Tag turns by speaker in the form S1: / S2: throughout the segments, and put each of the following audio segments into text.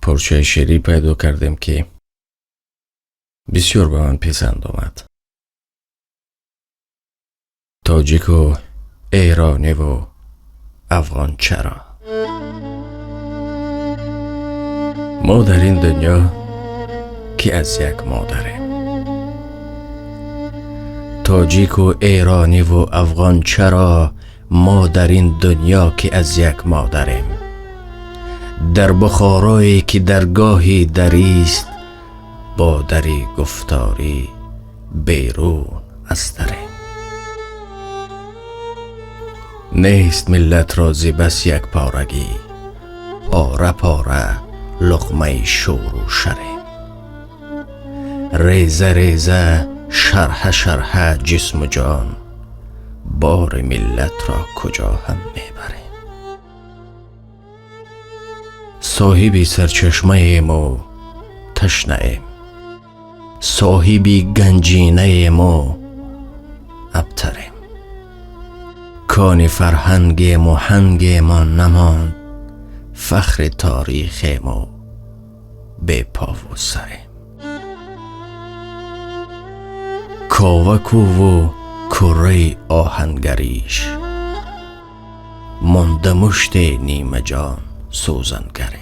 S1: پارچه شعری پیدا کردم که بسیار به من پسند آمد. تاجیک و ایرانی و افغان چرا ما در این دنیا که از یک مادریم. تاجیک و ایرانی و افغان چرا ما در این دنیا که از یک مادریم. در بخارایی که درگاهی دریست، با دری گفتاری بیرون از دریم. نیست ملت راضی بس یک پارگی، پاره پاره لقمه شور و شریم. ریزه ریزه شرح شرح جسم و جان، بار ملت را کجا هم میبریم. صاحبی سرچشمه ایم و تشنه ایم، صاحبی گنجینه ایم و ابتریم. کان فرهنگیم و هنگمان نماند، فخر تاریخیم و بی پا و سریم. کاوکو و کره آهنگریش، مانده مشت نیمه جان سوزنگریم.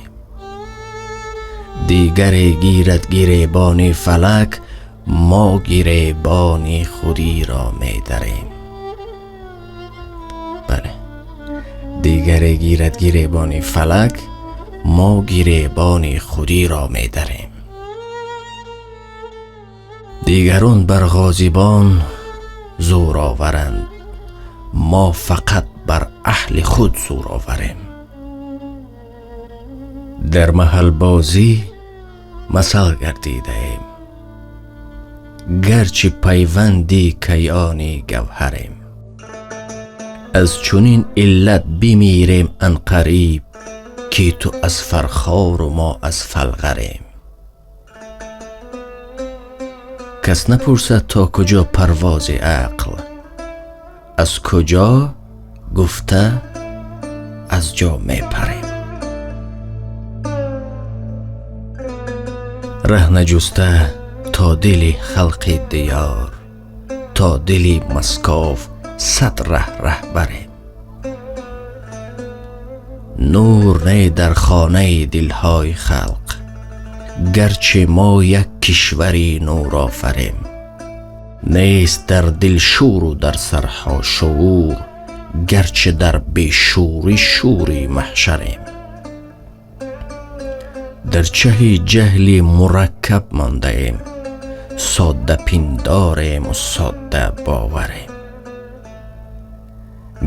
S1: دیگر گیرد گریبان فلک، ما گریبان خودی را می دریم. بله، دیگر گیرد گریبان فلک، ما گریبان خودی را می دریم. دیگران بر غاضبان زور آورند، ما فقط بر اهل خود زور آوریم. در محل بازی مثل گردیده ایم، گرچه پیوندی کیانی گوهریم. از چنین علت بمیریم ان قریب، که تو از فرخار و ما از فلغریم. کس نپرسد تا کجا پرواز عقل، از کجا گفته از جا می پریم. ره نجسته تا دل خلق دیار، تا دل مسکاف صد ره بریم. نور نه در خانه دلهای خلق، گرچه ما یک کشوری نور آفریم. نیست در دل شور و در سرها شعور، گرچه در بیشوری شوری محشریم. در چه جهل مرکب مانده ایم، ساده پنداریم و ساده باوریم.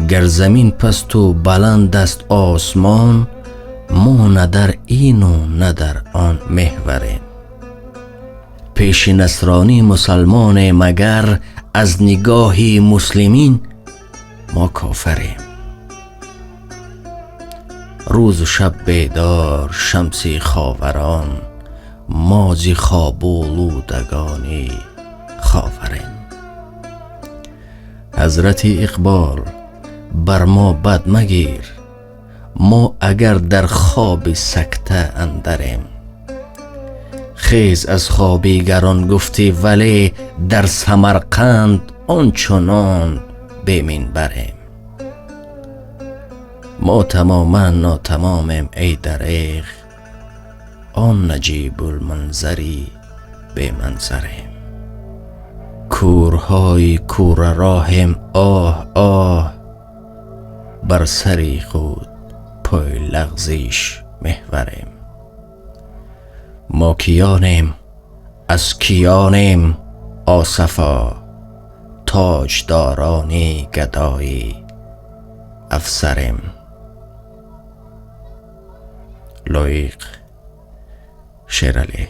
S1: گر زمین پست و بلند است آسمان، ما نه در این و نه در آن محوریم. پیش نصرانی مسلمان مگر، از نگاهی مسلمین ما کافریم. روز و شب بیدار شمسی خاوران، ما ز خواب آلودگانی خاوریم. حضرت اقبال بر ما بد مگیر، ما اگر در خواب سکته اندریم. خیز از خوابیگران گفتی، ولی در سمرقند آنچنان بمین بریم. ما تماما ناتمامیم ای دریغ، آن نجیب المنظری به منظریم. کورهای کور راهم آه آه، بر سری خود پای لغزش محوریم. ما کیانیم از کیانیم آصفا، تاجدارانی گدایی افسریم. لایق شیرعلی.